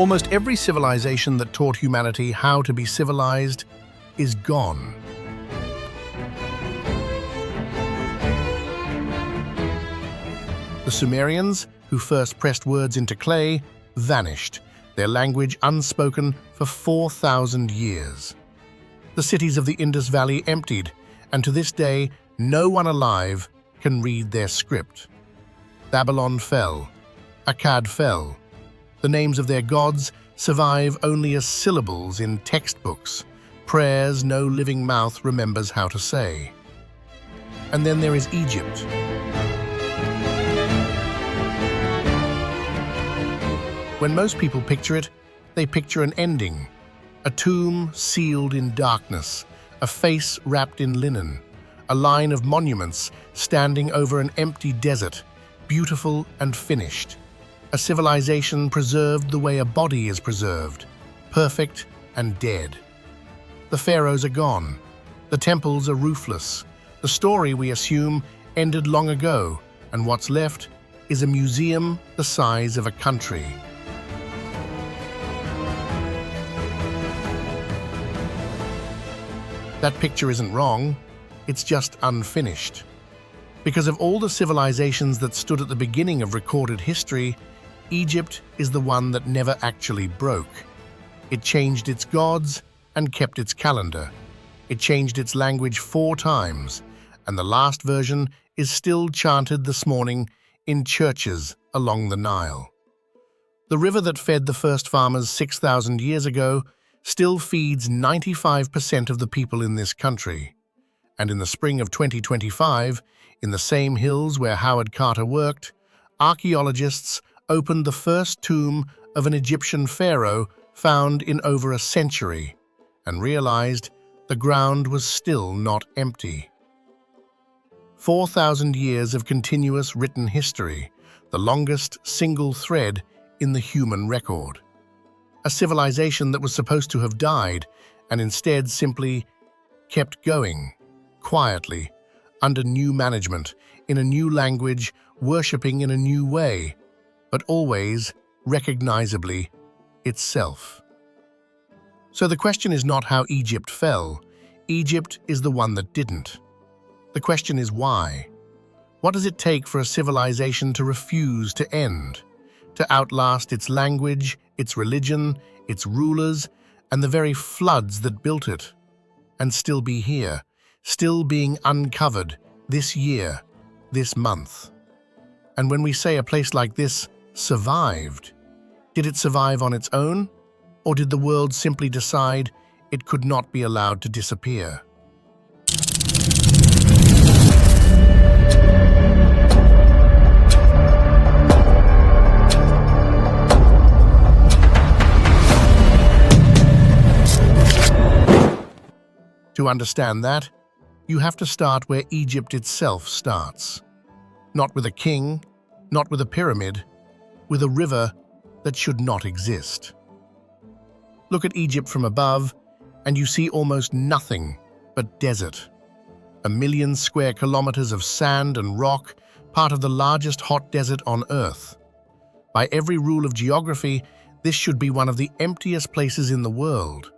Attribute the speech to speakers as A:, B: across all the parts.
A: Almost every civilization that taught humanity how to be civilized is gone. The Sumerians, who first pressed words into clay, vanished, their language unspoken for 4,000 years. The cities of the Indus Valley emptied, and to this day, no one alive can read their script. Babylon fell. Akkad fell. The names of their gods survive only as syllables in textbooks, prayers no living mouth remembers how to say. And then there is Egypt. When most people picture it, they picture an ending, a tomb sealed in darkness, a face wrapped in linen, a line of monuments standing over an empty desert, beautiful and finished. A civilization preserved the way a body is preserved, perfect and dead. The pharaohs are gone. The temples are roofless. The story, we assume, ended long ago, and what's left is a museum the size of a country. That picture isn't wrong, it's just unfinished. Because of all the civilizations that stood at the beginning of recorded history, Egypt is the one that never actually broke. It changed its gods and kept its calendar. It changed its language 4 times, and the last version is still chanted this morning in churches along the Nile. The river that fed the first farmers 6,000 years ago still feeds 95% of the people in this country. And in the spring of 2025, in the same hills where Howard Carter worked, archaeologists opened the first tomb of an Egyptian pharaoh found in over a century, and realized the ground was still not empty. 4,000 years of continuous written history, the longest single thread in the human record. A civilization that was supposed to have died and instead simply kept going, quietly, under new management, in a new language, worshipping in a new way, but always, recognizably, itself. So the question is not how Egypt fell. Egypt is the one that didn't. The question is why. What does it take for a civilization to refuse to end, to outlast its language, its religion, its rulers, and the very floods that built it, and still be here, still being uncovered this year, this month? And when we say a place like this survived, did it survive on its own, or did the world simply decide it could not be allowed to disappear? To understand that, you have to start where Egypt itself starts. Not with a king, not with a pyramid, with a river that should not exist. Look at Egypt from above, and you see almost nothing but desert. 1 million square kilometers of sand and rock, part of the largest hot desert on Earth. By every rule of geography, this should be one of the emptiest places in the world.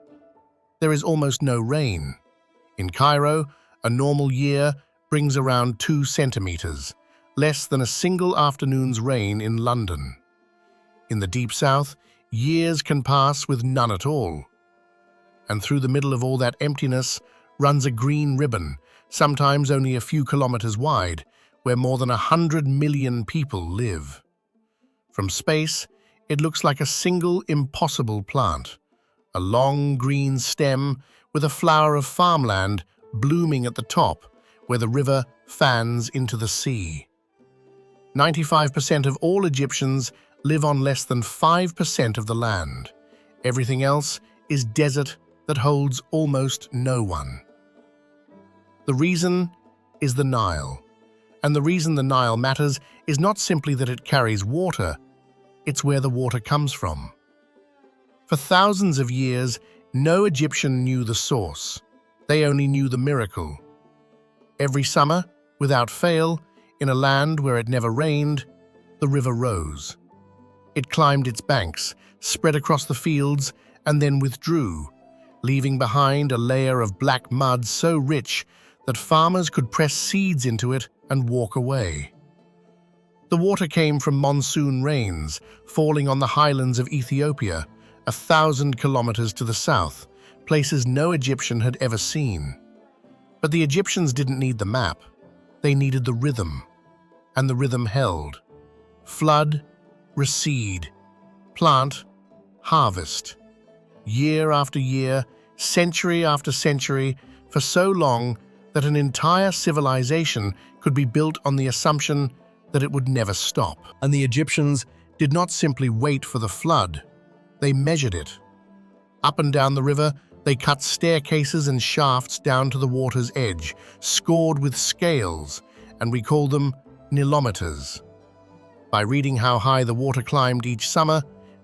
A: There is almost no rain. In Cairo, a normal year brings around 2 centimeters, less than a single afternoon's rain in London. In the Deep South, years can pass with none at all. And through the middle of all that emptiness runs a green ribbon, sometimes only a few kilometers wide, where more than 100 million people live. From space, it looks like a single impossible plant, a long green stem with a flower of farmland blooming at the top, where the river fans into the sea. 95% of all Egyptians live on less than 5% of the land. Everything else is desert that holds almost no one. The reason is the Nile. And the reason the Nile matters is not simply that it carries water, it's where the water comes from. For thousands of years, no Egyptian knew the source. They only knew the miracle. Every summer, without fail, in a land where it never rained, the river rose. It climbed its banks, spread across the fields, and then withdrew, leaving behind a layer of black mud so rich that farmers could press seeds into it and walk away. The water came from monsoon rains falling on the highlands of Ethiopia, 1,000 kilometers to the south, places no Egyptian had ever seen. But the Egyptians didn't need the map. They needed the rhythm. And the rhythm held. Flood, recede, plant, harvest. Year after year, century after century, for so long that an entire civilization could be built on the assumption that it would never stop. And the Egyptians did not simply wait for the flood. They measured it. Up and down the river, they cut staircases and shafts down to the water's edge, scored with scales, and we call them nilometers. By reading how high the water climbed each summer,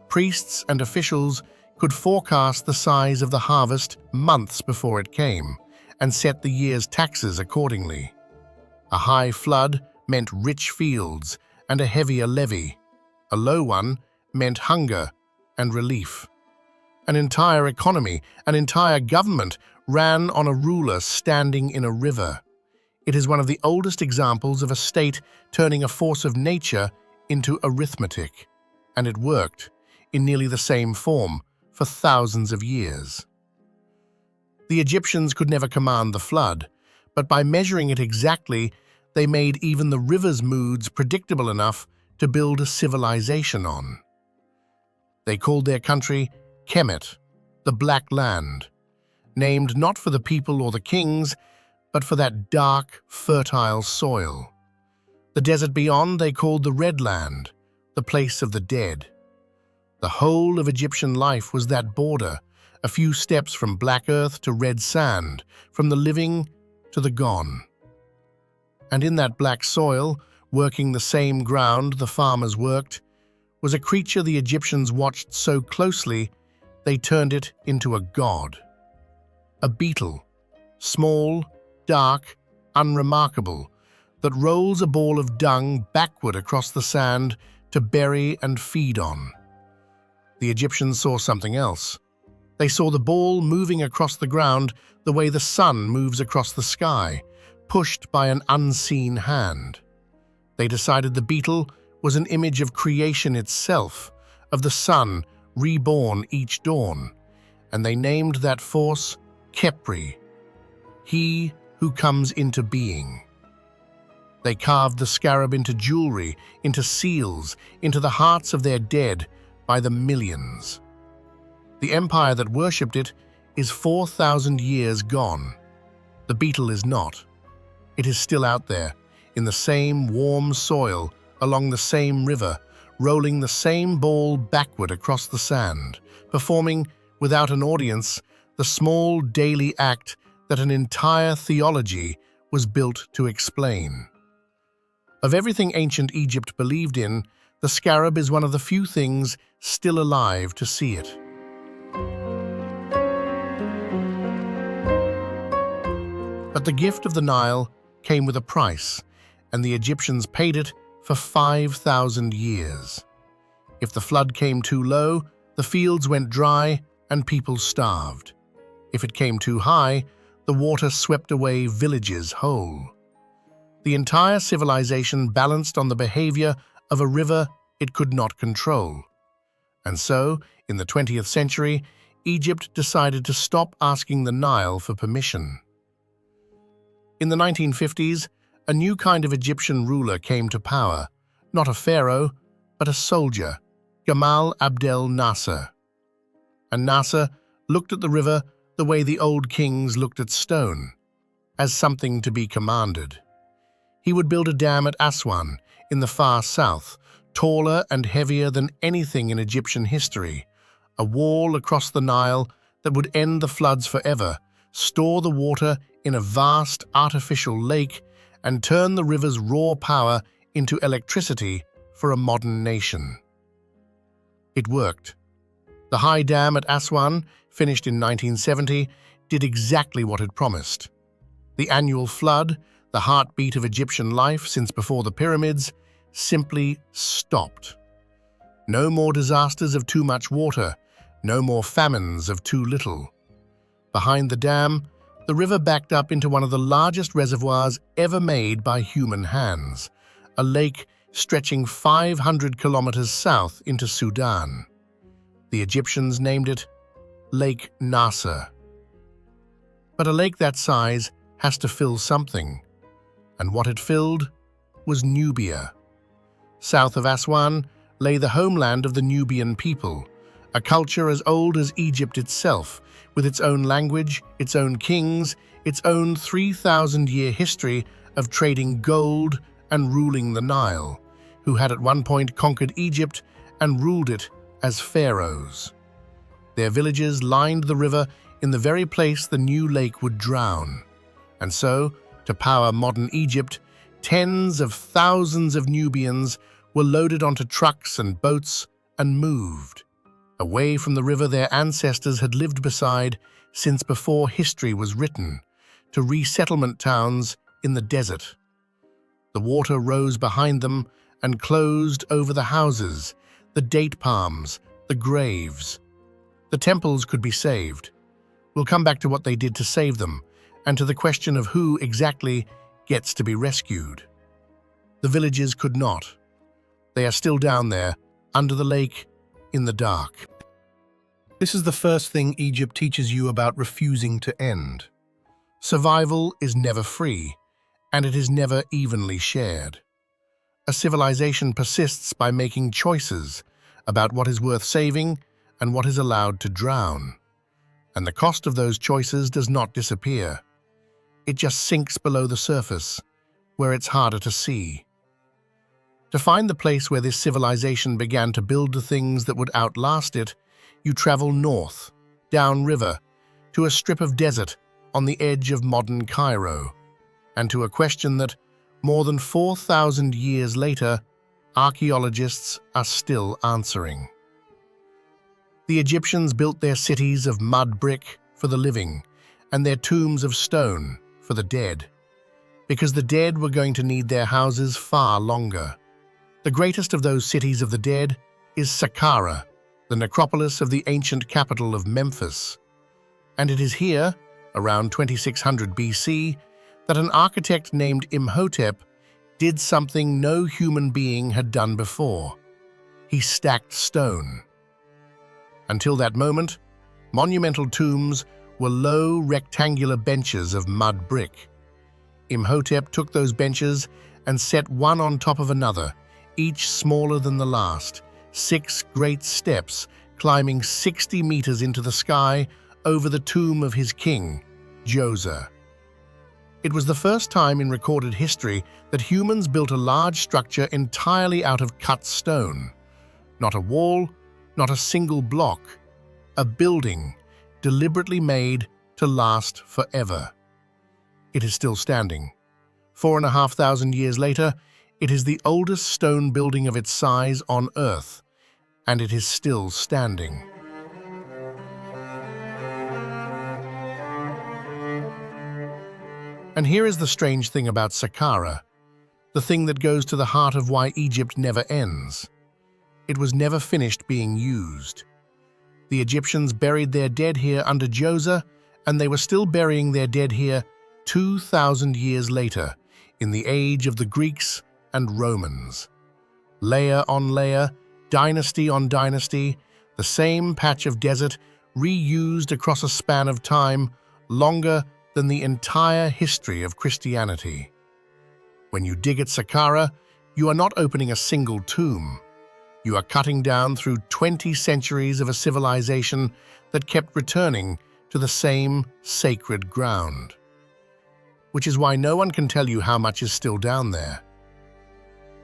A: priests and officials could forecast the size of the harvest months before it came, and set the year's taxes accordingly. A high flood meant rich fields and a heavier levy. A low one meant hunger and relief. An entire economy, an entire government ran on a ruler standing in a river. It is one of the oldest examples of a state turning a force of nature into arithmetic, and it worked in nearly the same form for thousands of years. The Egyptians could never command the flood, but by measuring it exactly, they made even the river's moods predictable enough to build a civilization on. They called their country Kemet, the Black Land, named not for the people or the kings, but for that dark, fertile soil. The desert beyond they called the Red Land, the place of the dead. The whole of Egyptian life was that border, a few steps from black earth to red sand, from the living to the gone. And in that black soil, working the same ground the farmers worked, was a creature the Egyptians watched so closely they turned it into a god. A beetle, small, dark, unremarkable, that rolls a ball of dung backward across the sand to bury and feed on. The Egyptians saw something else. They saw the ball moving across the ground the way the sun moves across the sky, pushed by an unseen hand. They decided the beetle was an image of creation itself, of the sun reborn each dawn, and they named that force Khepri, he who comes into being. They carved the scarab into jewelry, into seals, into the hearts of their dead by the millions. The empire that worshipped it is 4,000 years gone. The beetle is not. It is still out there, in the same warm soil, along the same river, rolling the same ball backward across the sand, performing, without an audience, the small daily act that an entire theology was built to explain. Of everything ancient Egypt believed in, the scarab is one of the few things still alive to see it. But the gift of the Nile came with a price, and the Egyptians paid it for 5,000 years. If the flood came too low, the fields went dry and people starved. If it came too high, the water swept away villages whole. The entire civilization balanced on the behavior of a river it could not control. And so, in the 20th century, Egypt decided to stop asking the Nile for permission. In the 1950s, a new kind of Egyptian ruler came to power, not a pharaoh, but a soldier, Gamal Abdel Nasser. And Nasser looked at the river the way the old kings looked at stone, as something to be commanded. He would build a dam at Aswan, in the far south, taller and heavier than anything in Egyptian history, a wall across the Nile that would end the floods forever, store the water in a vast artificial lake, and turn the river's raw power into electricity for a modern nation. It worked. The high dam at Aswan, finished in 1970, did exactly what it promised. The annual flood, the heartbeat of Egyptian life since before the pyramids, simply stopped. No more disasters of too much water, no more famines of too little. Behind the dam, the river backed up into one of the largest reservoirs ever made by human hands, a lake stretching 500 kilometers south into Sudan. The Egyptians named it Lake Nasser. But a lake that size has to fill something, and what it filled was Nubia. South of Aswan lay the homeland of the Nubian people, a culture as old as Egypt itself, with its own language, its own kings, its own 3,000-year history of trading gold and ruling the Nile, who had at one point conquered Egypt and ruled it as pharaohs. Their villages lined the river in the very place the new lake would drown. And so, to power modern Egypt, tens of thousands of Nubians were loaded onto trucks and boats and moved away from the river their ancestors had lived beside since before history was written, to resettlement towns in the desert. The water rose behind them and closed over the houses, the date palms, the graves. The temples could be saved. We'll come back to what they did to save them, and to the question of who exactly gets to be rescued. The villages could not. They are still down there, under the lake, in the dark. This is the first thing Egypt teaches you about refusing to end. Survival is never free, and it is never evenly shared. A civilization persists by making choices about what is worth saving and what is allowed to drown. And the cost of those choices does not disappear. It just sinks below the surface, where it's harder to see. To find the place where this civilization began to build the things that would outlast it, you travel north, downriver, to a strip of desert on the edge of modern Cairo, and to a question that, more than 4,000 years later, archaeologists are still answering. The Egyptians built their cities of mud brick for the living, and their tombs of stone for the dead, because the dead were going to need their houses far longer. The greatest of those cities of the dead is Saqqara, the necropolis of the ancient capital of Memphis. And it is here, around 2600 BC, that an architect named Imhotep did something no human being had done before. He stacked stone. Until that moment, monumental tombs were low, rectangular benches of mud brick. Imhotep took those benches and set one on top of another, each smaller than the last, 6 great steps climbing 60 meters into the sky over the tomb of his king, Djoser. It was the first time in recorded history that humans built a large structure entirely out of cut stone. Not a wall, not a single block, a building deliberately made to last forever. It is still standing. 4,500 years later, it is the oldest stone building of its size on Earth, and it is still standing. And here is the strange thing about Saqqara, the thing that goes to the heart of why Egypt never ends. It was never finished being used. The Egyptians buried their dead here under Djoser, and they were still burying their dead here 2,000 years later, in the age of the Greeks and Romans. Layer on layer, dynasty on dynasty, the same patch of desert reused across a span of time longer than the entire history of Christianity. When you dig at Saqqara, you are not opening a single tomb. You are cutting down through 20 centuries of a civilization that kept returning to the same sacred ground. Which is why no one can tell you how much is still down there.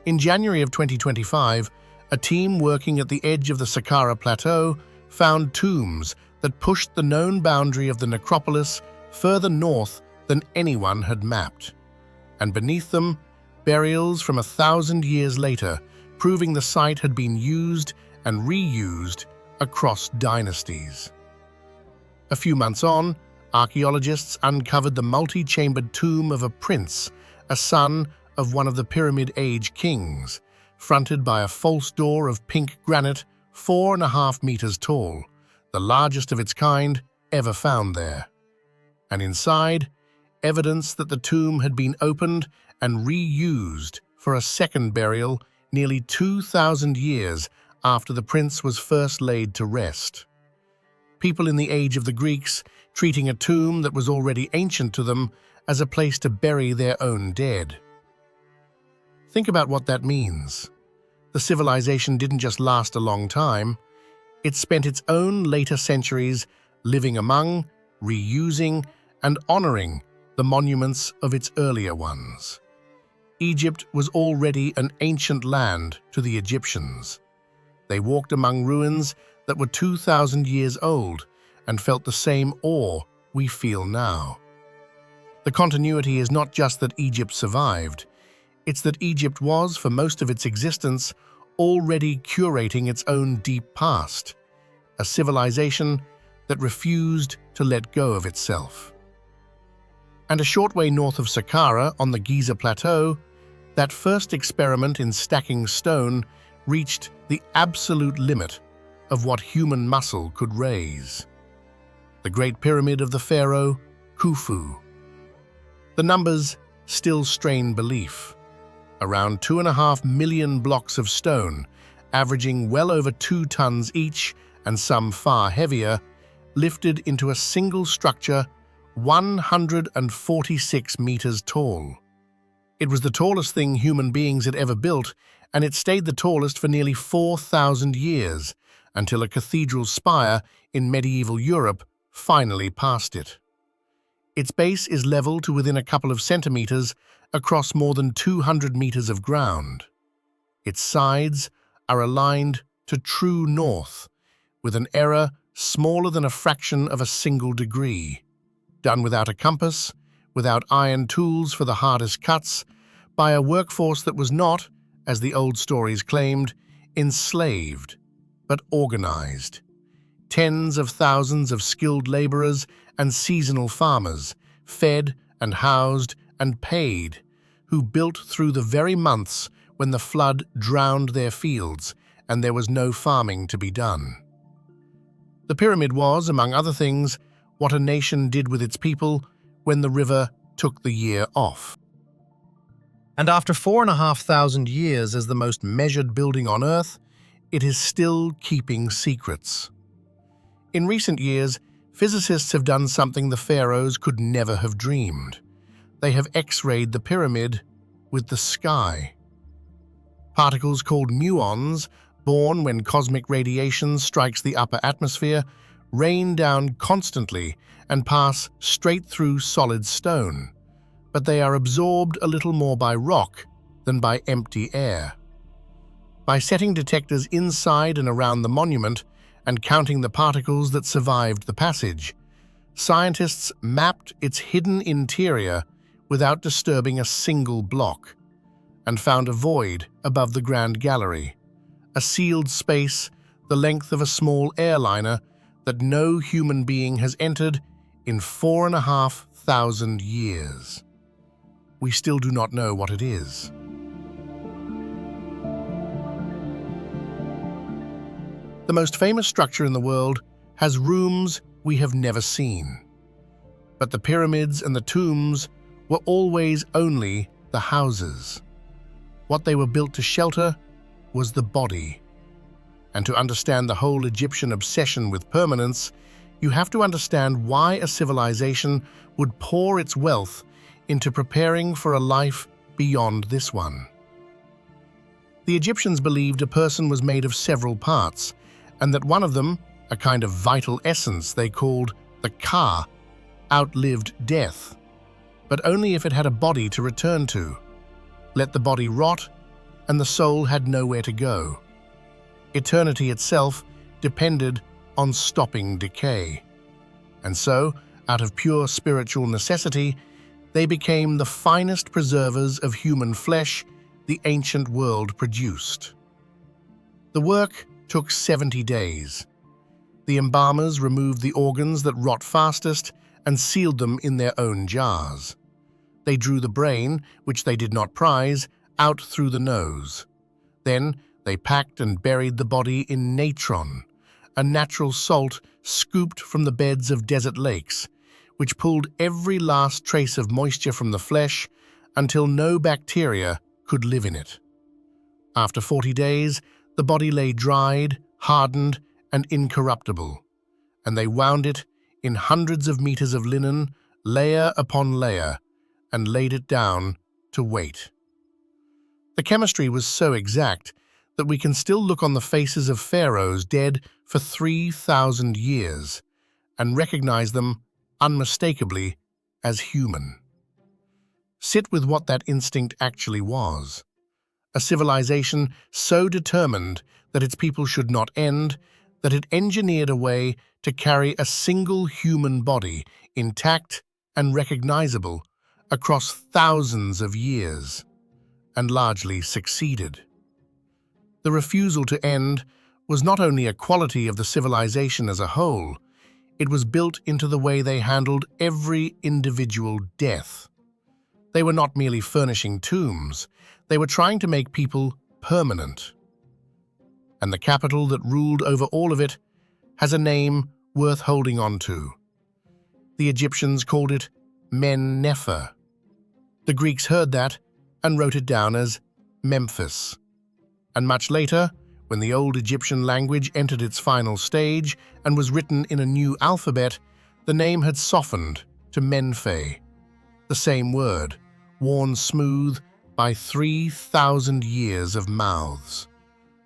A: In January of 2025, a team working at the edge of the Saqqara Plateau found tombs that pushed the known boundary of the necropolis further north than anyone had mapped. And beneath them, burials from 1,000 years later, proving the site had been used and reused across dynasties. A few months on, archaeologists uncovered the multi-chambered tomb of a prince, a son of one of the Pyramid Age kings, fronted by a false door of pink granite 4.5 meters tall, the largest of its kind ever found there. And inside, evidence that the tomb had been opened and reused for a second burial nearly 2,000 years after the prince was first laid to rest. People in the age of the Greeks treating a tomb that was already ancient to them as a place to bury their own dead. Think about what that means. The civilization didn't just last a long time, it spent its own later centuries living among, reusing, and honoring the monuments of its earlier ones. Egypt was already an ancient land to the Egyptians. They walked among ruins that were 2,000 years old and felt the same awe we feel now. The continuity is not just that Egypt survived, it's that Egypt was, for most of its existence, already curating its own deep past, a civilization that refused to let go of itself. And a short way north of Saqqara, on the Giza Plateau, that first experiment in stacking stone reached the absolute limit of what human muscle could raise. The Great Pyramid of the pharaoh, Khufu. The numbers still strain belief. Around 2.5 million blocks of stone, averaging well over 2 tons each and some far heavier, lifted into a single structure 146 meters tall. It was the tallest thing human beings had ever built, and it stayed the tallest for nearly 4,000 years, until a cathedral spire in medieval Europe finally passed it. Its base is level to within a couple of centimeters across more than 200 meters of ground. Its sides are aligned to true north, with an error smaller than a fraction of a single degree. Done without a compass, without iron tools for the hardest cuts, by a workforce that was not, as the old stories claimed, enslaved, but organized. Tens of thousands of skilled laborers and seasonal farmers, fed and housed and paid, who built through the very months when the flood drowned their fields and there was no farming to be done. The pyramid was, among other things, what a nation did with its people when the river took the year off. And after 4,500 years as the most measured building on Earth, it is still keeping secrets. In recent years, physicists have done something the pharaohs could never have dreamed. They have X-rayed the pyramid with the sky. Particles called muons, born when cosmic radiation strikes the upper atmosphere, rain down constantly and pass straight through solid stone, but they are absorbed a little more by rock than by empty air. By setting detectors inside and around the monument and counting the particles that survived the passage, scientists mapped its hidden interior without disturbing a single block, and found a void above the Grand Gallery, a sealed space the length of a small airliner that no human being has entered in 4,500 years. We still do not know what it is. The most famous structure in the world has rooms we have never seen. But the pyramids and the tombs were always only the houses. What they were built to shelter was the body. And to understand the whole Egyptian obsession with permanence, you have to understand why a civilization would pour its wealth into preparing for a life beyond this one. The Egyptians believed a person was made of several parts, and that one of them, a kind of vital essence they called the Ka, outlived death, but only if it had a body to return to. Let the body rot, and the soul had nowhere to go. Eternity itself depended on stopping decay. And so, out of pure spiritual necessity, they became the finest preservers of human flesh the ancient world produced. The work took 70 days. The embalmers removed the organs that rot fastest and sealed them in their own jars. They drew the brain, which they did not prize, out through the nose. Then they packed and buried the body in natron, a natural salt scooped from the beds of desert lakes, which pulled every last trace of moisture from the flesh until no bacteria could live in it. After 40 days, the body lay dried, hardened, and incorruptible, and they wound it in hundreds of meters of linen, layer upon layer, and laid it down to wait. The chemistry was so exact that we can still look on the faces of pharaohs dead for 3,000 years and recognize them unmistakably as human. Sit with what that instinct actually was. A civilization so determined that its people should not end, that it engineered a way to carry a single human body, intact and recognizable, across thousands of years, and largely succeeded. The refusal to end was not only a quality of the civilization as a whole, it was built into the way they handled every individual death. They were not merely furnishing tombs, they were trying to make people permanent. And the capital that ruled over all of it has a name worth holding on to. The Egyptians called it Men-Nefer. The Greeks heard that and wrote it down as Memphis. And much later, when the old Egyptian language entered its final stage and was written in a new alphabet, the name had softened to Menfe, the same word, worn smooth by 3,000 years of mouths.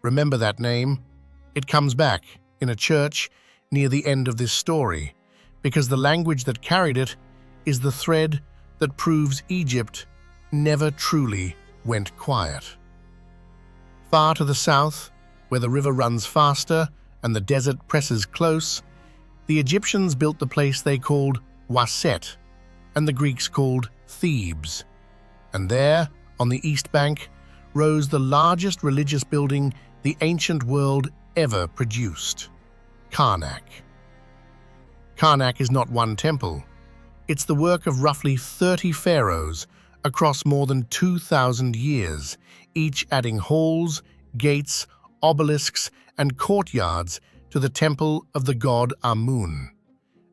A: Remember that name? It comes back in a church near the end of this story, because the language that carried it is the thread that proves Egypt never truly went quiet. Far to the south, where the river runs faster and the desert presses close, the Egyptians built the place they called Waset, and the Greeks called Thebes. And there, on the east bank, rose the largest religious building the ancient world ever produced, Karnak. Karnak is not one temple. It's the work of roughly 30 pharaohs across more than 2,000 years, each adding halls, gates, obelisks, and courtyards to the temple of the god Amun,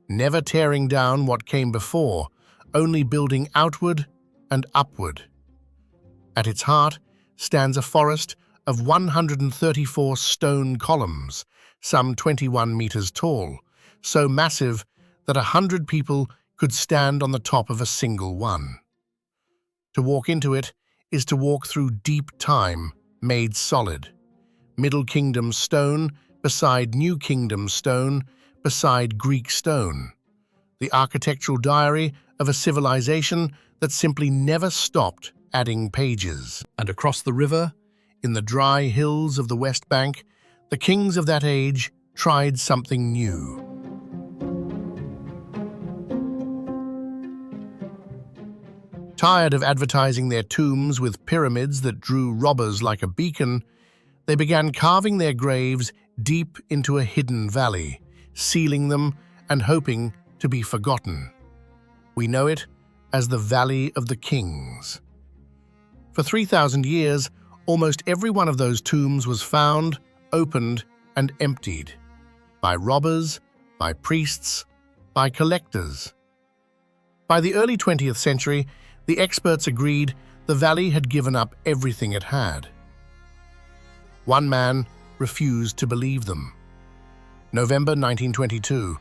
A: never tearing down what came before, only building outward and upward. At its heart stands a forest of 134 stone columns, some 21 meters tall, so massive that 100 people could stand on the top of a single one. To walk into it is to walk through deep time made solid. Middle Kingdom stone beside New Kingdom stone beside Greek stone. The architectural diary of a civilization that simply never stopped adding pages. And across the river, in the dry hills of the West Bank, the kings of that age tried something new. Tired of advertising their tombs with pyramids that drew robbers like a beacon, they began carving their graves deep into a hidden valley, sealing them and hoping to be forgotten. We know it as the Valley of the Kings. For 3,000 years, almost every one of those tombs was found, opened, and emptied. By robbers, by priests, by collectors. By the early 20th century, the experts agreed the valley had given up everything it had. One man refused to believe them. November 1922.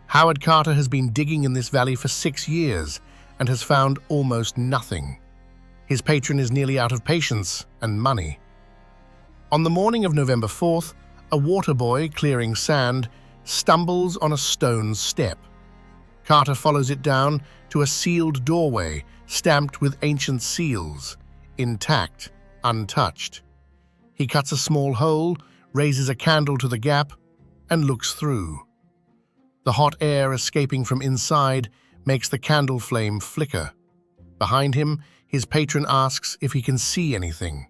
A: Howard Carter has been digging in this valley for 6 years and has found almost nothing. His patron is nearly out of patience and money. On the morning of November 4th, a water boy clearing sand stumbles on a stone step. Carter follows it down to a sealed doorway stamped with ancient seals, intact, untouched. He cuts a small hole, raises a candle to the gap, and looks through. The hot air escaping from inside makes the candle flame flicker. Behind him, his patron asks if he can see anything.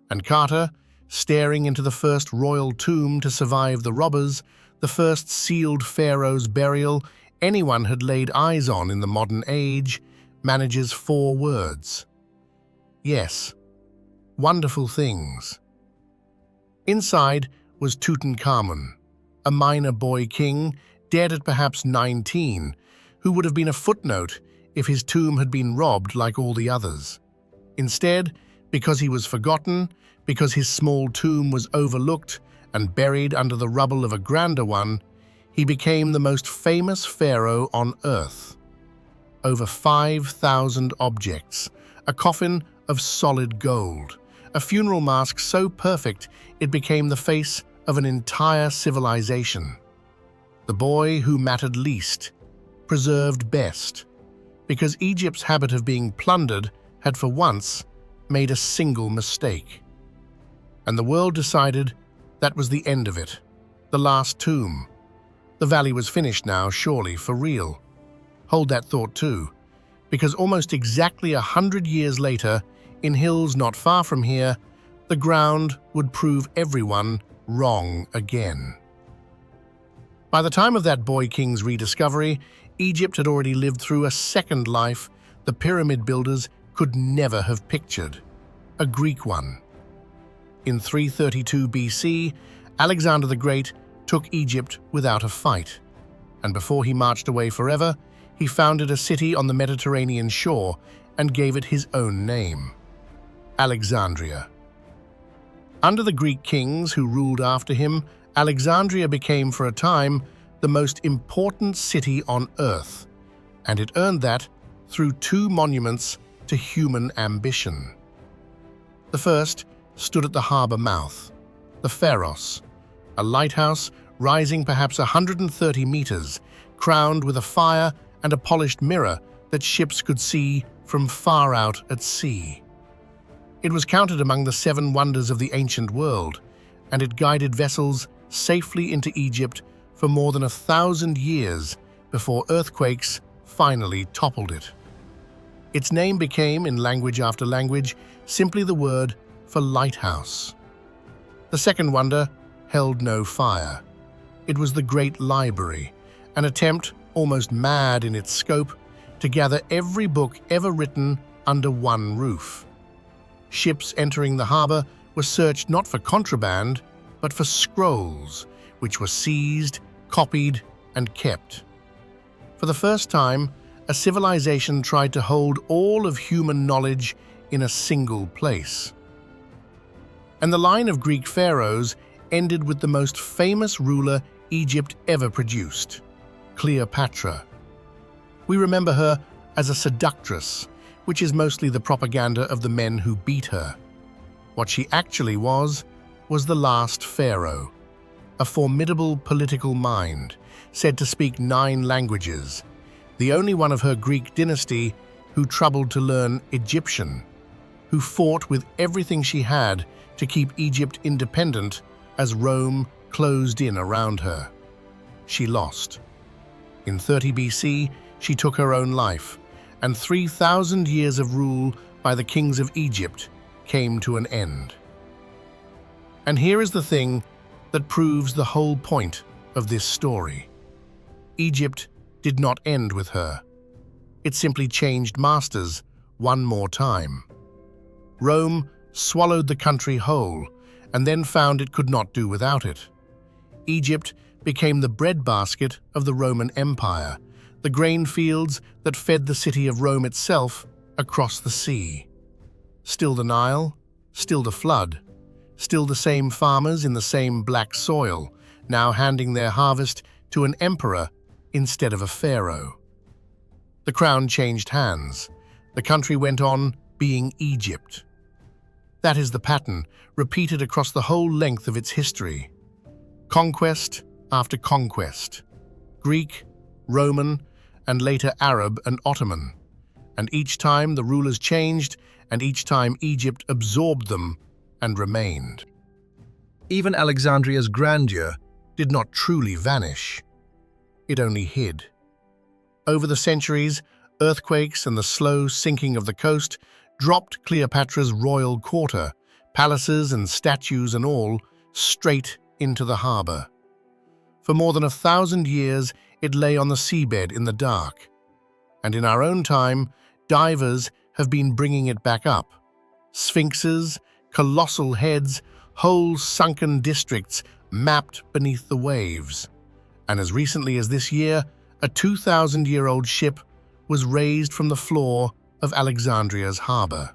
A: And Carter, staring into the first royal tomb to survive the robbers, the first sealed pharaoh's burial anyone had laid eyes on in the modern age, manages 4 words. Yes, wonderful things. Inside was Tutankhamun, a minor boy king, dead at perhaps 19, who would have been a footnote if his tomb had been robbed like all the others. Instead, because he was forgotten, because his small tomb was overlooked and buried under the rubble of a grander one, he became the most famous pharaoh on earth. Over 5,000 objects, a coffin of solid gold, a funeral mask so perfect it became the face of an entire civilization. The boy who mattered least, preserved best, because Egypt's habit of being plundered had for once made a single mistake. And the world decided that was the end of it, the last tomb. The valley was finished now, surely, for real. Hold that thought too, because almost exactly 100 years later, in hills not far from here, the ground would prove everyone wrong again. By the time of that boy king's rediscovery, Egypt had already lived through a second life the pyramid builders could never have pictured, a Greek one. In 332 BC, Alexander the Great took Egypt without a fight, and before he marched away forever, he founded a city on the Mediterranean shore and gave it his own name, Alexandria. Under the Greek kings who ruled after him, Alexandria became for a time the most important city on earth, and it earned that through two monuments to human ambition. The first stood at the harbor mouth, the pharaohs, a lighthouse rising perhaps 130 meters, crowned with a fire and a polished mirror that ships could see from far out at sea. It was counted among the 7 wonders of the ancient world, and it guided vessels safely into Egypt for more than 1,000 years before earthquakes finally toppled it. Its name became, in language after language, simply the word for lighthouse. The second wonder held no fire. It was the Great Library, an attempt, almost mad in its scope, to gather every book ever written under one roof. Ships entering the harbor were searched not for contraband, but for scrolls, which were seized, copied, and kept. For the first time, a civilization tried to hold all of human knowledge in a single place. And the line of Greek pharaohs ended with the most famous ruler Egypt ever produced, Cleopatra. We remember her as a seductress, which is mostly the propaganda of the men who beat her. What she actually was the last pharaoh, a formidable political mind, said to speak 9 languages, the only one of her Greek dynasty who troubled to learn Egyptian, who fought with everything she had to keep Egypt independent as Rome closed in around her. She lost. In 30 BC, she took her own life, and 3,000 years of rule by the kings of Egypt came to an end. And here is the thing that proves the whole point of this story. Egypt did not end with her. It simply changed masters one more time. Rome swallowed the country whole, and then found it could not do without it. Egypt became the breadbasket of the Roman Empire, the grain fields that fed the city of Rome itself across the sea. Still the Nile, still the flood, still the same farmers in the same black soil, now handing their harvest to an emperor instead of a pharaoh. The crown changed hands. The country went on being Egypt. That is the pattern, repeated across the whole length of its history. Conquest after conquest. Greek, Roman, and later Arab and Ottoman. And each time the rulers changed, and each time Egypt absorbed them and remained. Even Alexandria's grandeur did not truly vanish. It only hid. Over the centuries, earthquakes and the slow sinking of the coast dropped Cleopatra's royal quarter, palaces and statues and all, straight into the harbor. For more than 1,000 years, it lay on the seabed in the dark. And in our own time, divers have been bringing it back up. Sphinxes, colossal heads, whole sunken districts mapped beneath the waves. And as recently as this year, a 2,000-year-old ship was raised from the floor of Alexandria's harbor.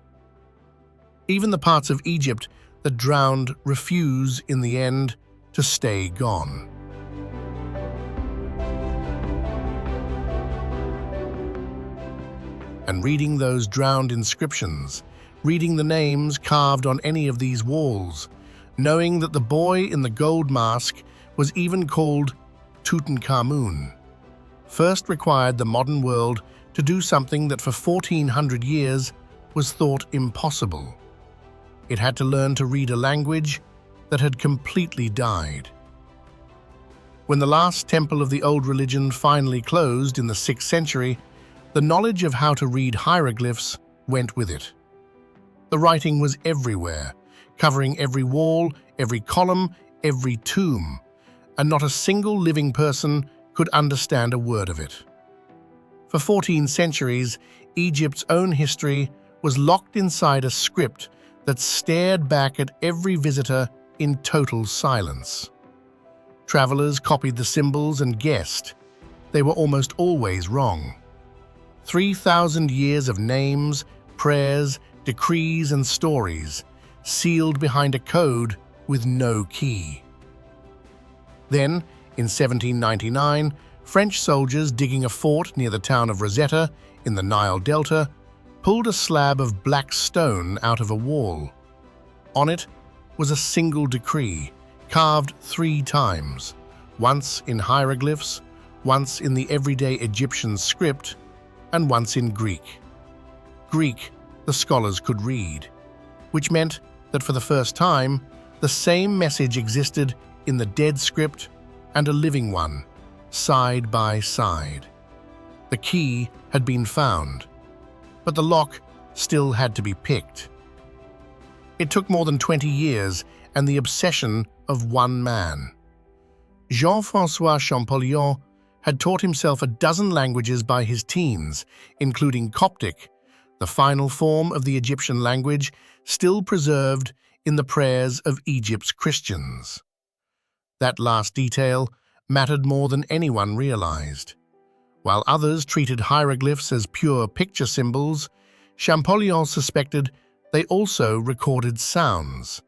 A: Even the parts of Egypt that drowned refuse, in the end, to stay gone. And reading those drowned inscriptions, reading the names carved on any of these walls, knowing that the boy in the gold mask was even called Tutankhamun, first required the modern world to do something that for 1,400 years was thought impossible. It had to learn to read a language that had completely died. When the last temple of the old religion finally closed in the 6th century, the knowledge of how to read hieroglyphs went with it. The writing was everywhere, covering every wall, every column, every tomb, and not a single living person could understand a word of it. For 14 centuries, Egypt's own history was locked inside a script that stared back at every visitor in total silence. Travelers copied the symbols and guessed. They were almost always wrong. 3,000 years of names, prayers, decrees, and stories, sealed behind a code with no key. Then, in 1799, French soldiers digging a fort near the town of Rosetta in the Nile Delta pulled a slab of black stone out of a wall. On it was a single decree, carved 3 times, once in hieroglyphs, once in the everyday Egyptian script, and once in Greek. Greek the scholars could read, which meant that for the first time, the same message existed in the dead script and a living one, side by side. The key had been found, but the lock still had to be picked. It took more than 20 years and the obsession of one man. Jean-François Champollion had taught himself a dozen languages by his teens, including Coptic, the final form of the Egyptian language still preserved in the prayers of Egypt's Christians. That last detail mattered more than anyone realized. While others treated hieroglyphs as pure picture symbols, Champollion suspected they also recorded sounds,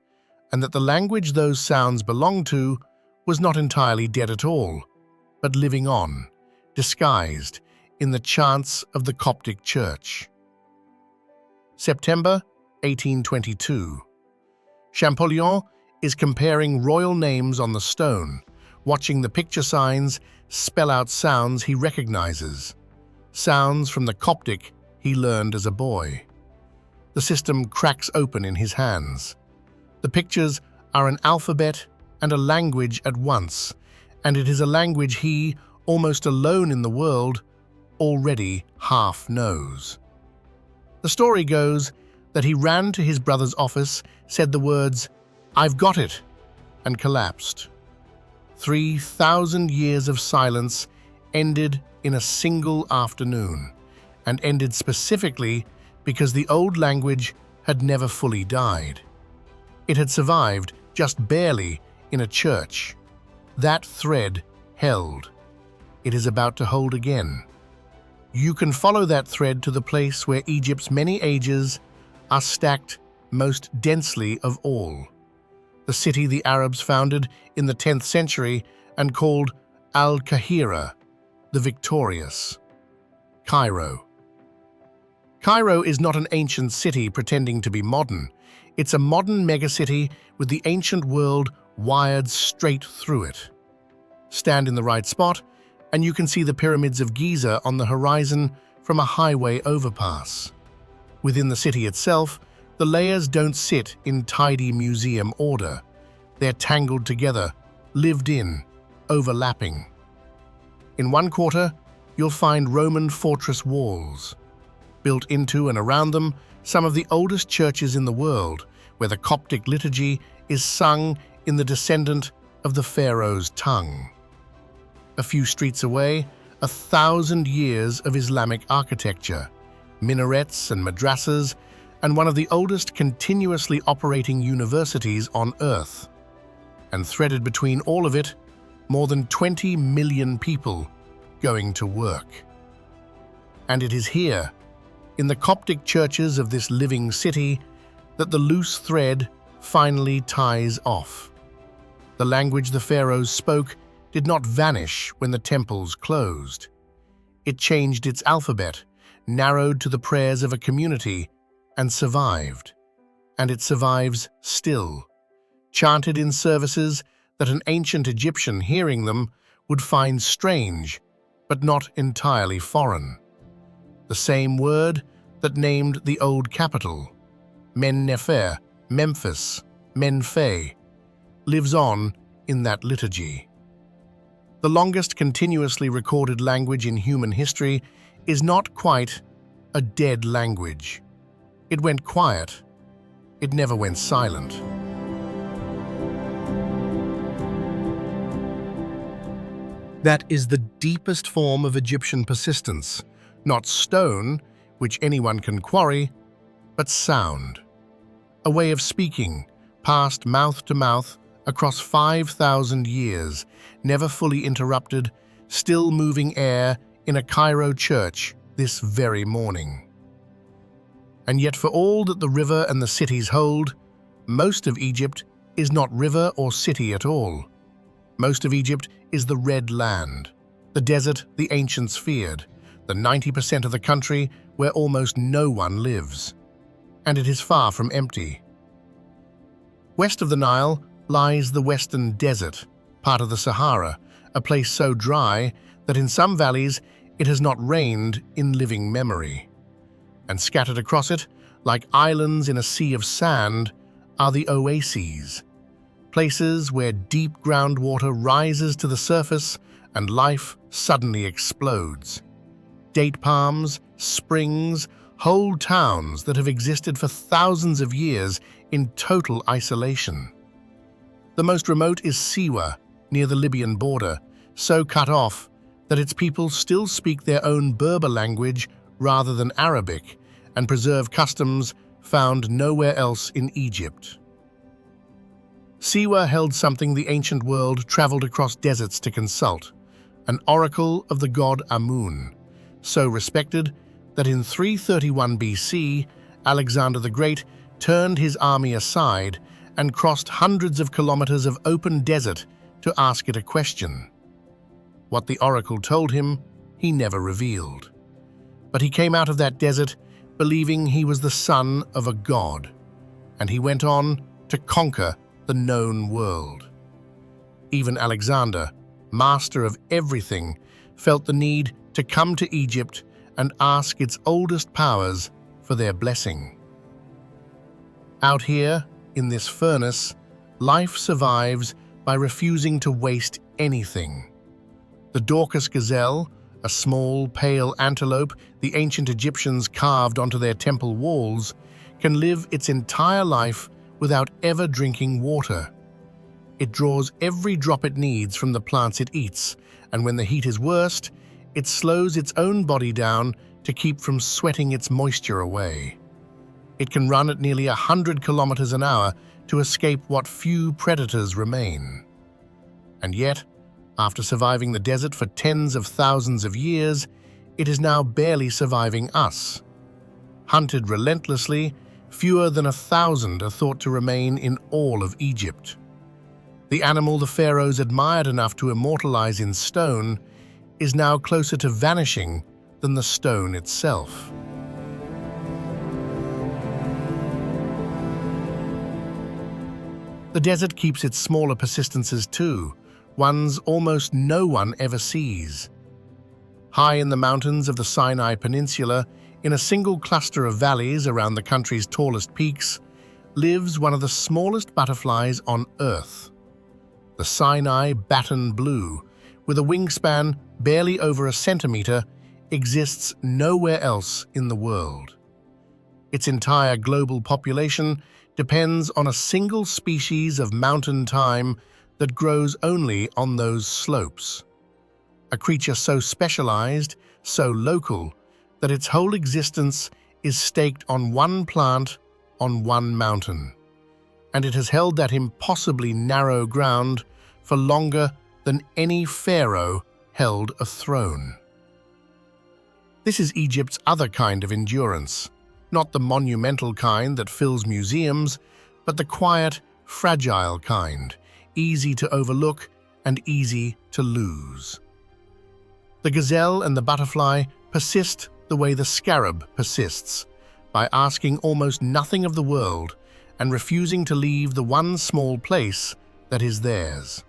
A: and that the language those sounds belonged to was not entirely dead at all, but living on, disguised in the chants of the Coptic Church. September 1822. Champollion is comparing royal names on the stone, watching the picture signs spell out sounds he recognizes, sounds from the Coptic he learned as a boy. The system cracks open in his hands. The pictures are an alphabet and a language at once, and it is a language he, almost alone in the world, already half knows. The story goes that he ran to his brother's office, said the words, "I've got it," and collapsed. 3,000 years of silence ended in a single afternoon, and ended specifically because the old language had never fully died. It had survived, just barely, in a church. That thread held. It is about to hold again. You can follow that thread to the place where Egypt's many ages are stacked most densely of all. The city the Arabs founded in the 10th century and called Al-Qahira, the victorious. Cairo. Cairo is not an ancient city pretending to be modern. It's a modern megacity with the ancient world wired straight through it. Stand in the right spot, and you can see the pyramids of Giza on the horizon from a highway overpass. Within the city itself, the layers don't sit in tidy museum order. They're tangled together, lived in, overlapping. In one quarter, you'll find Roman fortress walls. Built into and around them, some of the oldest churches in the world, where the Coptic liturgy is sung in the descendant of the pharaoh's tongue. A few streets away, 1,000 years of Islamic architecture, minarets and madrasas, and one of the oldest continuously operating universities on Earth. And threaded between all of it, more than 20 million people going to work. And it is here, in the Coptic churches of this living city, that the loose thread finally ties off. The language the pharaohs spoke did not vanish when the temples closed. It changed its alphabet, narrowed to the prayers of a community, and survived. And it survives still, chanted in services that an ancient Egyptian hearing them would find strange, but not entirely foreign. The same word that named the old capital, Men-Nefer, Memphis, Menfe, lives on in that liturgy. The longest continuously recorded language in human history is not quite a dead language. It went quiet. It never went silent. That is the deepest form of Egyptian persistence, not stone, which anyone can quarry, but sound. A way of speaking, passed mouth to mouth across 5,000 years, never fully interrupted, still moving air in a Cairo church this very morning. And yet for all that the river and the cities hold, most of Egypt is not river or city at all. Most of Egypt is the Red Land, the desert the ancients feared, the 90% of the country where almost no one lives. And it is far from empty. West of the Nile lies the Western Desert, part of the Sahara, a place so dry that in some valleys it has not rained in living memory. And scattered across it, like islands in a sea of sand, are the oases, places where deep groundwater rises to the surface and life suddenly explodes. Date palms, springs, whole towns that have existed for thousands of years in total isolation. The most remote is Siwa, near the Libyan border, so cut off that its people still speak their own Berber language rather than Arabic and preserve customs found nowhere else in Egypt. Siwa held something the ancient world traveled across deserts to consult, an oracle of the god Amun, so respected that in 331 BC, Alexander the Great turned his army aside and crossed hundreds of kilometers of open desert to ask it a question. What the oracle told him, he never revealed. But he came out of that desert believing he was the son of a god, and he went on to conquer the known world. Even Alexander, master of everything, felt the need to come to Egypt and ask its oldest powers for their blessing. Out here, in this furnace, life survives by refusing to waste anything. The Dorcas gazelle, a small, pale antelope the ancient Egyptians carved onto their temple walls, can live its entire life without ever drinking water. It draws every drop it needs from the plants it eats, and when the heat is worst, it slows its own body down to keep from sweating its moisture away. It can run at nearly 100 kilometers an hour to escape what few predators remain. And yet, after surviving the desert for tens of thousands of years, it is now barely surviving us. Hunted relentlessly, fewer than 1,000 are thought to remain in all of Egypt. The animal the pharaohs admired enough to immortalize in stone is now closer to vanishing than the stone itself. The desert keeps its smaller persistences too, ones almost no one ever sees. High in the mountains of the Sinai Peninsula, in a single cluster of valleys around the country's tallest peaks, lives one of the smallest butterflies on Earth. The Sinai baton blue, with a wingspan barely over a centimeter, exists nowhere else in the world. Its entire global population depends on a single species of mountain thyme that grows only on those slopes. A creature so specialized, so local, that its whole existence is staked on one plant on one mountain, and it has held that impossibly narrow ground for longer than any pharaoh held a throne. This is Egypt's other kind of endurance, not the monumental kind that fills museums, but the quiet, fragile kind, easy to overlook and easy to lose. The gazelle and the butterfly persist the way the scarab persists, by asking almost nothing of the world and refusing to leave the one small place that is theirs.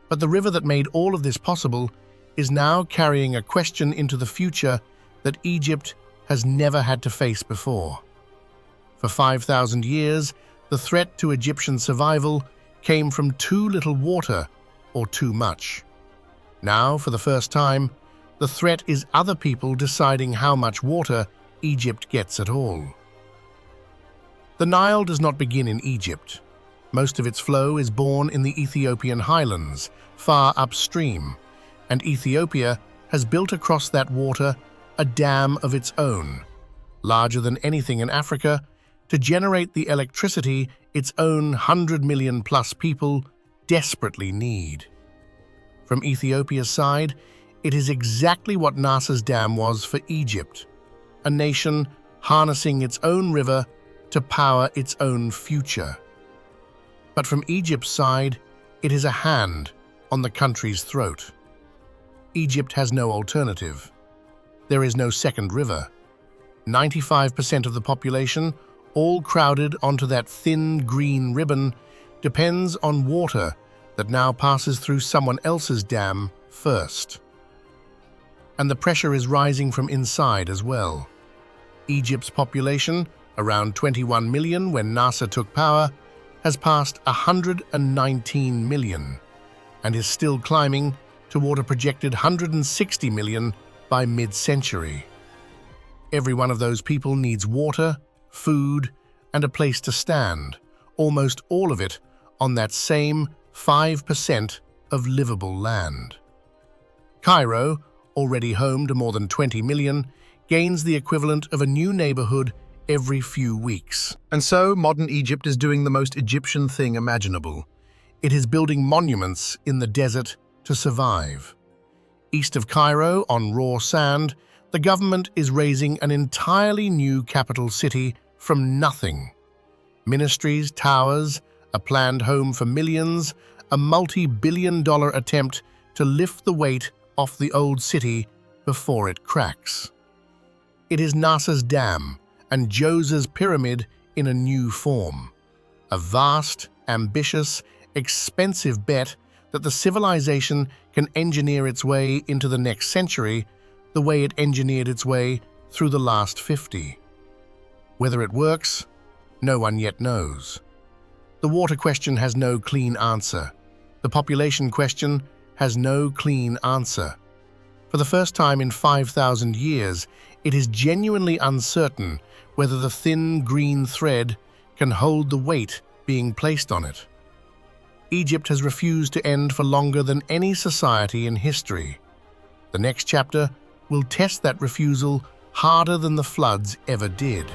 A: But the river that made all of this possible is now carrying a question into the future that Egypt has never had to face before. For 5,000 years, the threat to Egyptian survival came from too little water or too much. Now, for the first time, the threat is other people deciding how much water Egypt gets at all. The Nile does not begin in Egypt. Most of its flow is born in the Ethiopian highlands, far upstream, and Ethiopia has built across that water a dam of its own, larger than anything in Africa, to generate the electricity its own 100 million plus people desperately need. From Ethiopia's side, it is exactly what Nasser's dam was for Egypt, a nation harnessing its own river to power its own future. But from Egypt's side, it is a hand on the country's throat. Egypt has no alternative. There is no second river. 95% of the population, all crowded onto that thin green ribbon, depends on water that now passes through someone else's dam first. And the pressure is rising from inside as well. Egypt's population, around 21 million when Nasser took power, has passed 119 million and is still climbing toward a projected 160 million by mid-century. Every one of those people needs water, food, and a place to stand, almost all of it on that same 5% of livable land. Cairo, already home to more than 20 million, gains the equivalent of a new neighborhood every few weeks. And so, modern Egypt is doing the most Egyptian thing imaginable. It is building monuments in the desert to survive. East of Cairo, on raw sand, the government is raising an entirely new capital city from nothing. Ministries, towers, a planned home for millions, a multi-billion-dollar attempt to lift the weight off the old city before it cracks. It is Nasser's dam and Djoser's pyramid in a new form. A vast, ambitious, expensive bet that the civilization can engineer its way into the next century the way it engineered its way through the last 50. Whether it works, no one yet knows. The water question has no clean answer. The population question has no clean answer. For the first time in 5,000 years, it is genuinely uncertain whether the thin green thread can hold the weight being placed on it. Egypt has refused to end for longer than any society in history. The next chapter will test that refusal harder than the floods ever did.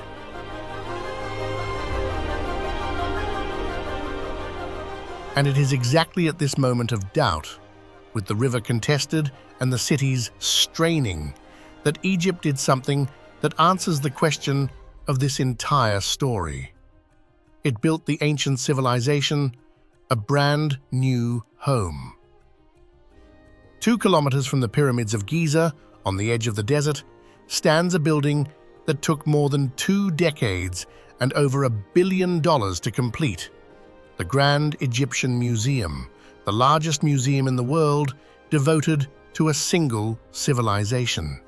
A: And it is exactly at this moment of doubt, with the river contested and the cities straining, that Egypt did something that answers the question of this entire story. It built the ancient civilization a brand new home. 2 kilometers from the pyramids of Giza, on the edge of the desert, stands a building that took more than 2 decades and over $1 billion to complete. The Grand Egyptian Museum, the largest museum in the world devoted to a single civilization.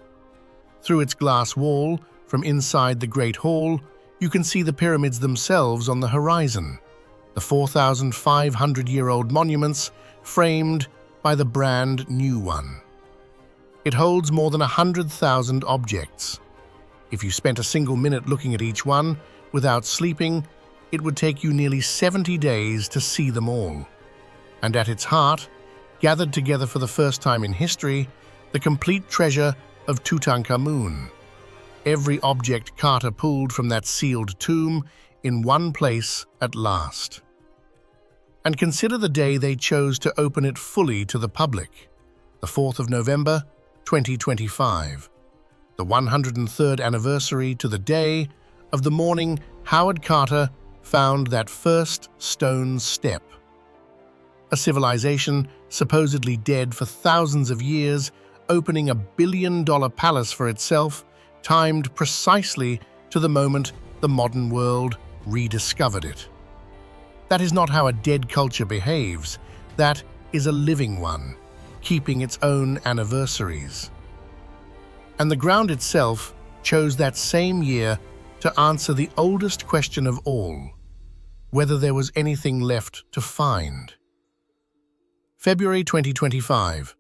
A: Through its glass wall, from inside the Great Hall, you can see the pyramids themselves on the horizon, the 4,500-year-old monuments framed by the brand new one. It holds more than 100,000 objects. If you spent a single minute looking at each one without sleeping, it would take you nearly 70 days to see them all. And at its heart, gathered together for the first time in history, the complete treasure of Tutankhamun. every object Carter pulled from that sealed tomb in one place at last. And consider the day they chose to open it fully to the public, the 4th of November, 2025, the 103rd anniversary to the day of the morning Howard Carter found that first stone step. A civilization supposedly dead for thousands of years, opening a billion-dollar palace for itself, timed precisely to the moment the modern world rediscovered it. That is not how a dead culture behaves. That is a living one, keeping its own anniversaries. And the ground itself chose that same year to answer the oldest question of all, whether there was anything left to find. February 2025,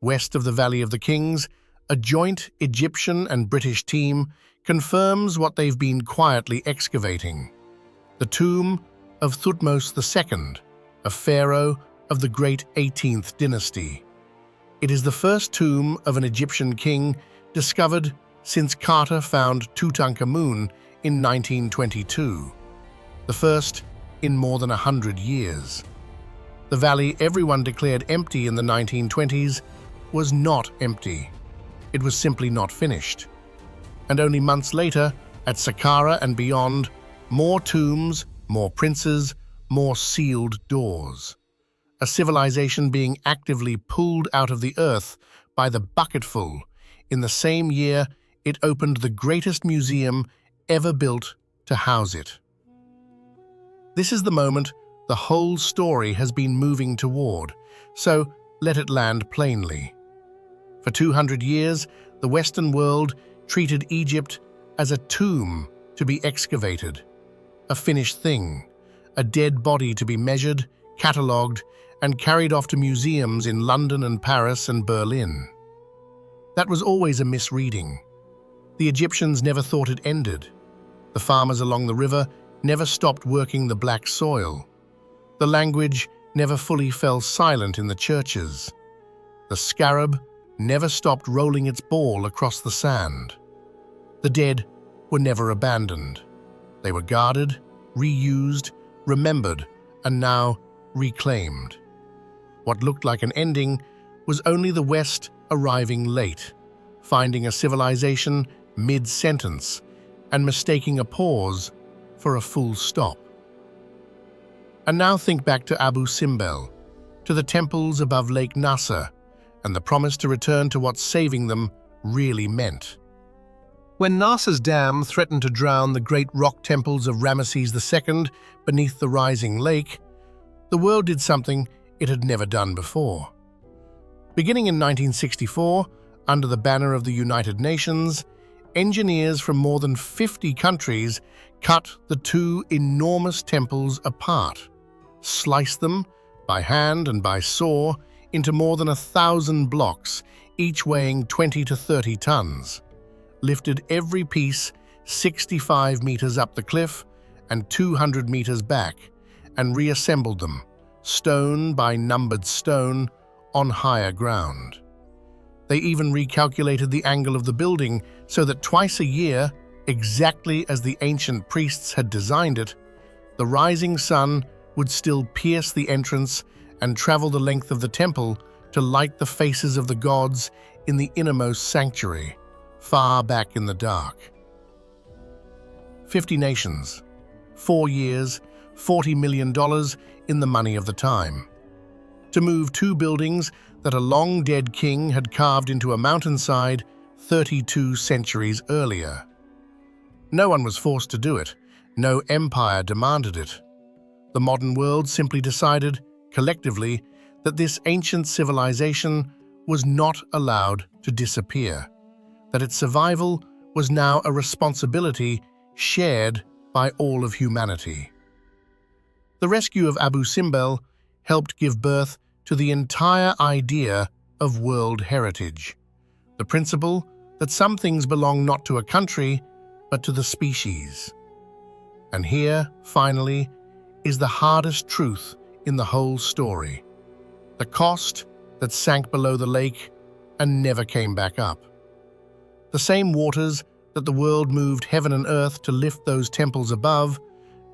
A: west of the Valley of the Kings, a joint Egyptian and British team confirms what they've been quietly excavating: the tomb of Thutmose II, a pharaoh of the great 18th dynasty. It is the first tomb of an Egyptian king discovered since Carter found Tutankhamun in 1922, the first in more than 100 years. The valley everyone declared empty in the 1920s was not empty. It was simply not finished. And only months later, at Saqqara and beyond, more tombs, more princes, more sealed doors. A civilization being actively pulled out of the earth by the bucketful. In the same year, it opened the greatest museum ever built to house it. This is the moment the whole story has been moving toward, so let it land plainly. For 200 years, the Western world treated Egypt as a tomb to be excavated, a finished thing, a dead body to be measured, catalogued, and carried off to museums in London and Paris and Berlin. That was always a misreading. The Egyptians never thought it ended. The farmers along the river never stopped working the black soil. The language never fully fell silent in the churches. The scarab never stopped rolling its ball across the sand. The dead were never abandoned. They were guarded, reused, remembered, and now reclaimed. What looked like an ending was only the West arriving late, finding a civilization mid-sentence and mistaking a pause for a full stop. And now think back to Abu Simbel, to the temples above Lake Nasser, and the promise to return to what saving them really meant. When Nasser's dam threatened to drown the great rock temples of Ramesses II beneath the rising lake, the world did something it had never done before. Beginning in 1964, under the banner of the United Nations, engineers from more than 50 countries cut the two enormous temples apart, sliced them by hand and by saw into more than 1,000 blocks, each weighing 20 to 30 tons, lifted every piece 65 meters up the cliff and 200 meters back, and reassembled them, stone by numbered stone, on higher ground. They even recalculated the angle of the building so that twice a year, exactly as the ancient priests had designed it, the rising sun would still pierce the entrance and travel the length of the temple to light the faces of the gods in the innermost sanctuary, far back in the dark. 50 nations, 4 years, $40 million in the money of the time. To move two buildings that a long-dead king had carved into a mountainside 32 centuries earlier. No one was forced to do it. No empire demanded it. The modern world simply decided, collectively, that this ancient civilization was not allowed to disappear, that its survival was now a responsibility shared by all of humanity. The rescue of Abu Simbel helped give birth to the entire idea of world heritage, the principle that some things belong not to a country, but to the species. And here, finally, is the hardest truth in the whole story: the cost that sank below the lake and never came back up. The same waters that the world moved heaven and earth to lift those temples above,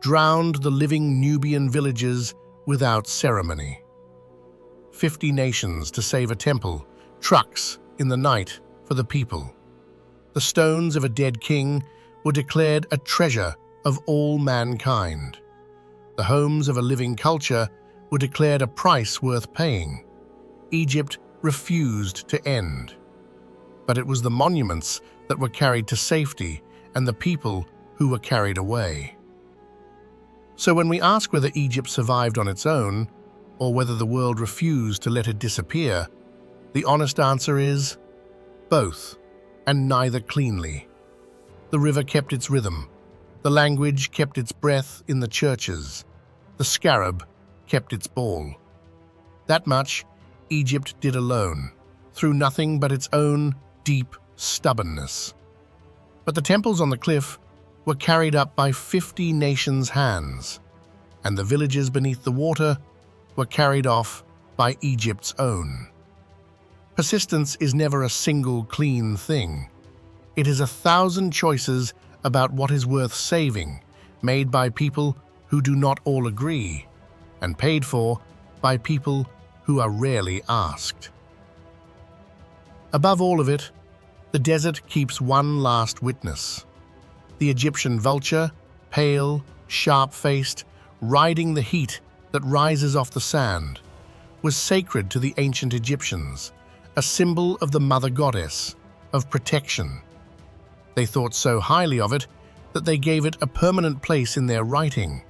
A: drowned the living Nubian villages without ceremony. 50 nations to save a temple, trucks in the night for the people. The stones of a dead king were declared a treasure of all mankind. The homes of a living culture were declared a price worth paying. Egypt refused to end. But it was the monuments that were carried to safety and the people who were carried away. So when we ask whether Egypt survived on its own, or whether the world refused to let it disappear, the honest answer is both, and neither cleanly. The river kept its rhythm, the language kept its breath in the churches, the scarab kept its ball. That much Egypt did alone, through nothing but its own deep stubbornness. But the temples on the cliff were carried up by 50 nations' hands, and the villages beneath the water were carried off by Egypt's own. Persistence is never a single clean thing. It is 1,000 choices about what is worth saving, made by people who do not all agree, and paid for by people who are rarely asked. Above all of it, the desert keeps one last witness. The Egyptian vulture, pale, sharp-faced, riding the heat that rises off the sand, was sacred to the ancient Egyptians, a symbol of the mother goddess, of protection. They thought so highly of it that they gave it a permanent place in their writing.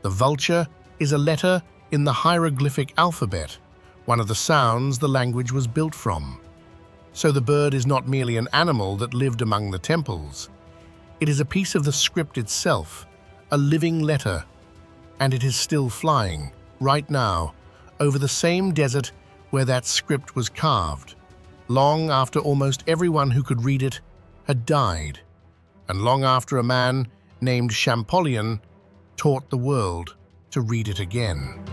A: The vulture is a letter in the hieroglyphic alphabet, one of the sounds the language was built from. So the bird is not merely an animal that lived among the temples. It is a piece of the script itself, a living letter, and it is still flying, right now, over the same desert where that script was carved, long after almost everyone who could read it had died, and long after a man named Champollion taught the world to read it again.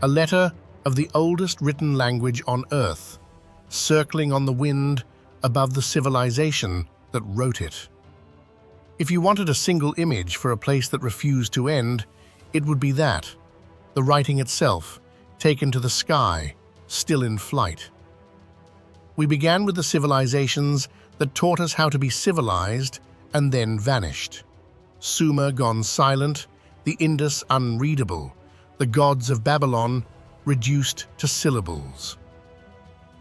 A: A letter of the oldest written language on Earth, circling on the wind above the civilization that wrote it. If you wanted a single image for a place that refused to end, it would be that, the writing itself, taken to the sky, still in flight. We began with the civilizations that taught us how to be civilized and then vanished. Sumer gone silent, the Indus unreadable, the gods of Babylon reduced to syllables.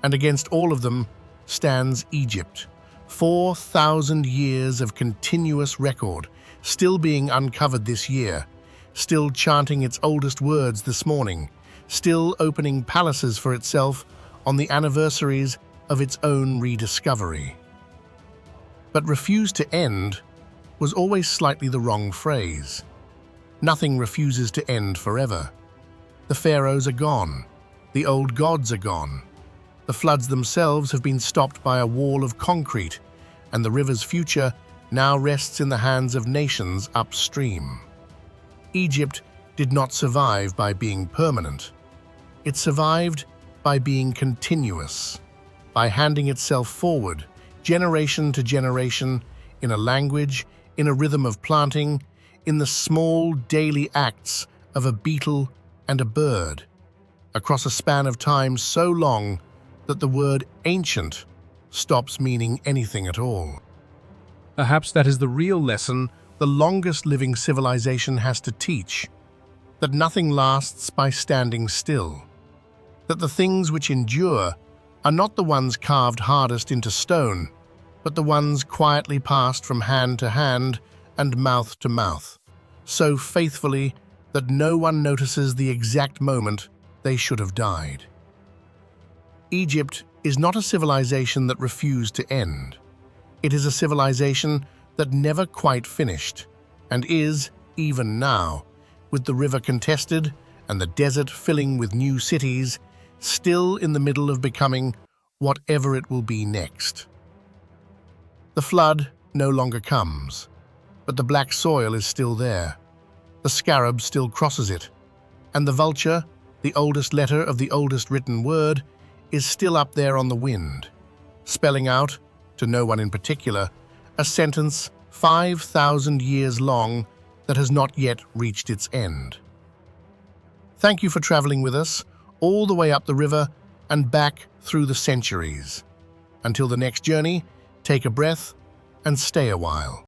A: And against all of them stands Egypt, 4,000 years of continuous record, still being uncovered this year, still chanting its oldest words this morning, still opening palaces for itself on the anniversaries of its own rediscovery. But refuse to end was always slightly the wrong phrase. Nothing refuses to end forever. The pharaohs are gone. The old gods are gone. The floods themselves have been stopped by a wall of concrete, and the river's future now rests in the hands of nations upstream. Egypt did not survive by being permanent. It survived by being continuous, by handing itself forward, generation to generation, in a language, in a rhythm of planting, in the small daily acts of a beetle and a bird, across a span of time so long that the word ancient stops meaning anything at all. Perhaps that is the real lesson the longest living civilization has to teach, that nothing lasts by standing still, that the things which endure are not the ones carved hardest into stone, but the ones quietly passed from hand to hand and mouth to mouth, so faithfully that no one notices the exact moment they should have died. Egypt is not a civilization that refused to end. It is a civilization that never quite finished, and is, even now, with the river contested and the desert filling with new cities, still in the middle of becoming whatever it will be next. The flood no longer comes, but the black soil is still there. The scarab still crosses it, and the vulture, the oldest letter of the oldest written word, is still up there on the wind, spelling out, to no one in particular, a sentence 5,000 years long that has not yet reached its end. Thank you for traveling with us, all the way up the river and back through the centuries. Until the next journey, take a breath and stay a while.